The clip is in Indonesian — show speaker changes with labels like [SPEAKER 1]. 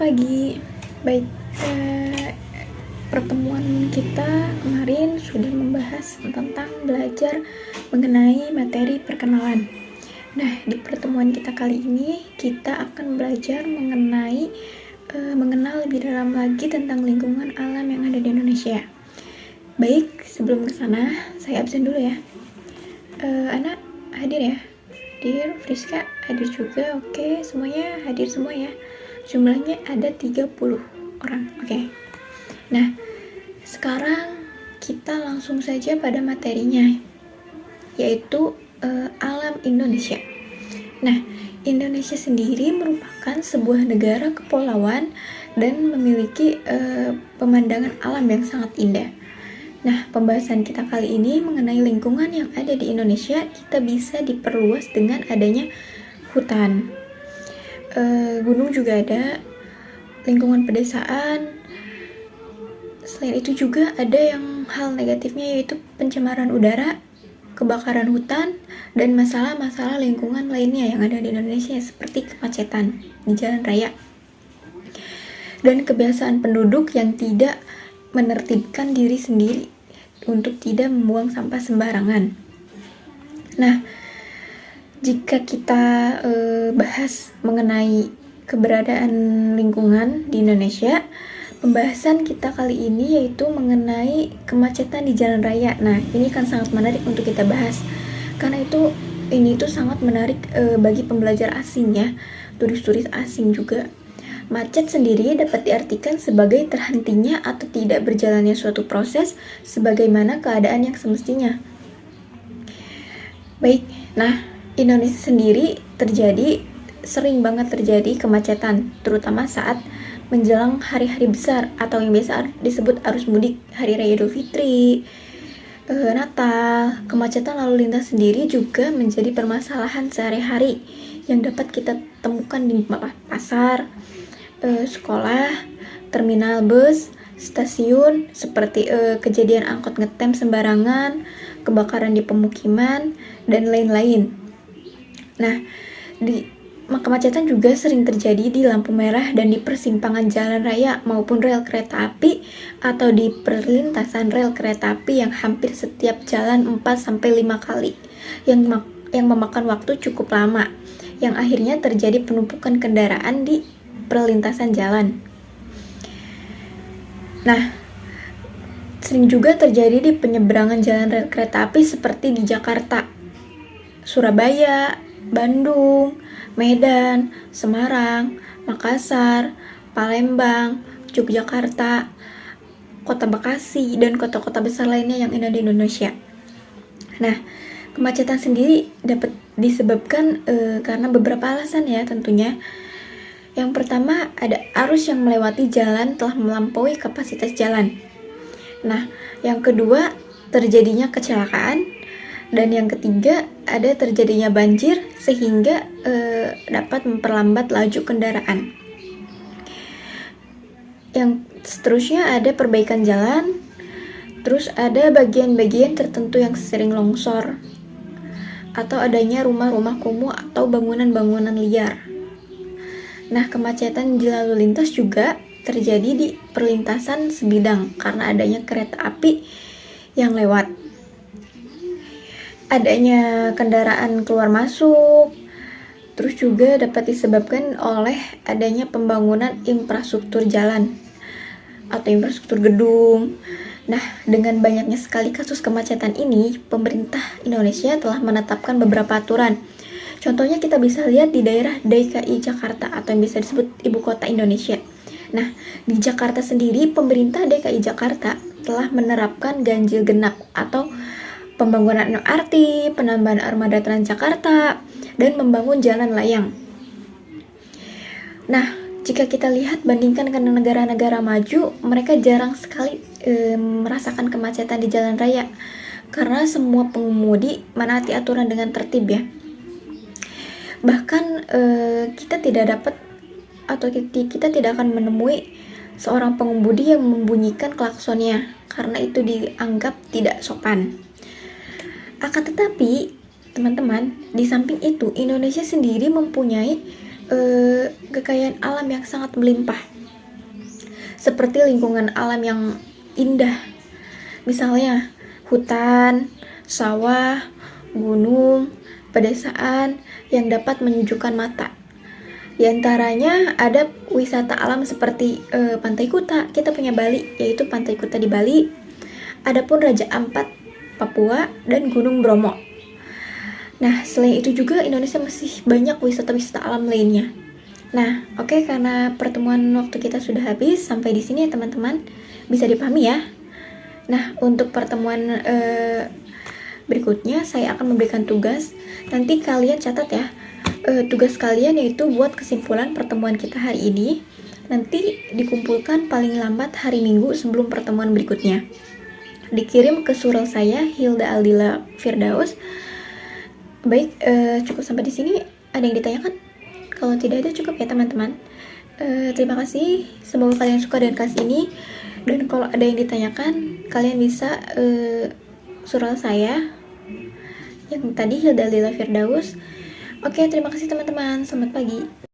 [SPEAKER 1] pagi. Baik, pertemuan kita kemarin sudah membahas tentang belajar mengenai materi perkenalan. Nah, di pertemuan kita kali ini kita akan belajar mengenai mengenal lebih dalam lagi tentang lingkungan alam yang ada di Indonesia. Baik, sebelum ke sana saya absen dulu ya. Anak hadir ya? Hadir, Friska hadir juga. Oke, semuanya hadir semua ya. Jumlahnya ada 30 orang. Oke. Nah, sekarang kita langsung saja pada materinya, yaitu alam Indonesia. Nah, Indonesia sendiri merupakan sebuah negara kepulauan dan memiliki pemandangan alam yang sangat indah. Nah, pembahasan kita kali ini mengenai lingkungan yang ada di Indonesia, kita bisa diperluas dengan adanya hutan. Gunung juga ada, lingkungan pedesaan. Selain itu juga ada yang hal negatifnya, yaitu pencemaran udara, kebakaran hutan, dan masalah-masalah lingkungan lainnya yang ada di Indonesia seperti kemacetan di jalan raya dan kebiasaan penduduk yang tidak menertibkan diri sendiri untuk tidak membuang sampah sembarangan. Nah, jika kita bahas mengenai keberadaan lingkungan di Indonesia, pembahasan kita kali ini yaitu mengenai kemacetan di jalan raya. Nah, ini kan sangat menarik untuk kita bahas, karena ini sangat menarik bagi pembelajar asing ya, turis-turis asing juga. Macet sendiri dapat diartikan sebagai terhentinya atau tidak berjalannya suatu proses sebagaimana keadaan yang semestinya. Baik, nah Indonesia sendiri sering banget terjadi kemacetan, terutama saat menjelang hari-hari besar atau yang biasa disebut arus mudik, hari raya Idul Fitri, Natal. Kemacetan lalu lintas sendiri juga menjadi permasalahan sehari-hari yang dapat kita temukan di pasar, sekolah, terminal bus, stasiun, seperti kejadian angkot ngetem sembarangan, kebakaran di pemukiman, dan lain-lain. Nah, kemacetan juga sering terjadi di lampu merah dan di persimpangan jalan raya maupun rel kereta api atau di perlintasan rel kereta api yang hampir setiap jalan 4-5 kali yang memakan waktu cukup lama, yang akhirnya terjadi penumpukan kendaraan di perlintasan jalan. Nah, sering juga terjadi di penyeberangan jalan rel kereta api seperti di Jakarta, Surabaya, Bandung, Medan, Semarang, Makassar, Palembang, Yogyakarta, Kota Bekasi, dan kota-kota besar lainnya yang ada di Indonesia. Nah, kemacetan sendiri dapat disebabkan karena beberapa alasan ya tentunya. Yang pertama, ada arus yang melewati jalan telah melampaui kapasitas jalan. Nah, yang kedua, terjadinya kecelakaan. Dan yang ketiga, ada terjadinya banjir sehingga dapat memperlambat laju kendaraan. Yang seterusnya ada perbaikan jalan. Terus ada bagian-bagian tertentu yang sering longsor, atau adanya rumah-rumah kumuh atau bangunan-bangunan liar. Nah, kemacetan di lalu lintas juga terjadi di perlintasan sebidang karena adanya kereta api yang lewat. Adanya kendaraan keluar masuk, terus juga dapat disebabkan oleh adanya pembangunan infrastruktur jalan atau infrastruktur gedung. Nah, dengan banyaknya sekali kasus kemacetan ini, pemerintah Indonesia telah menetapkan beberapa aturan. Contohnya kita bisa lihat di daerah DKI Jakarta atau yang bisa disebut ibu kota Indonesia. Nah, di Jakarta sendiri, pemerintah DKI Jakarta telah menerapkan ganjil genap atau pembangunan MRT, penambahan armada Transjakarta, dan membangun jalan layang. Nah, jika kita lihat bandingkan dengan negara-negara maju, mereka jarang sekali merasakan kemacetan di jalan raya karena semua pengemudi menaati aturan dengan tertib ya. Bahkan kita tidak akan menemui seorang pengemudi yang membunyikan klaksonnya karena itu dianggap tidak sopan. Akan tetapi, teman-teman, di samping itu Indonesia sendiri mempunyai kekayaan alam yang sangat melimpah, seperti lingkungan alam yang indah, misalnya hutan, sawah, gunung, pedesaan yang dapat menyejukkan mata. Di antaranya ada wisata alam seperti Pantai Kuta, kita punya Bali, yaitu Pantai Kuta di Bali. Adapun Raja Ampat, Papua, dan Gunung Bromo. Nah, selain itu juga Indonesia masih banyak wisata-wisata alam lainnya. Nah, oke, karena pertemuan waktu kita sudah habis, sampai di sini ya teman-teman. Bisa dipahami ya. Nah, untuk pertemuan berikutnya saya akan memberikan tugas. Nanti kalian catat ya. Tugas kalian yaitu buat kesimpulan pertemuan kita hari ini. Nanti dikumpulkan paling lambat hari Minggu sebelum pertemuan berikutnya. Dikirim ke surel saya, Hilda Aldila Firdaus. Baik, cukup sampai di sini. Ada yang ditanyakan? Kalau tidak ada cukup ya teman-teman. Terima kasih. Semoga kalian suka dengan kelas ini. Dan kalau ada yang ditanyakan, kalian bisa surel saya yang tadi, Hilda Aldila Firdaus. Oke, terima kasih teman-teman. Selamat pagi.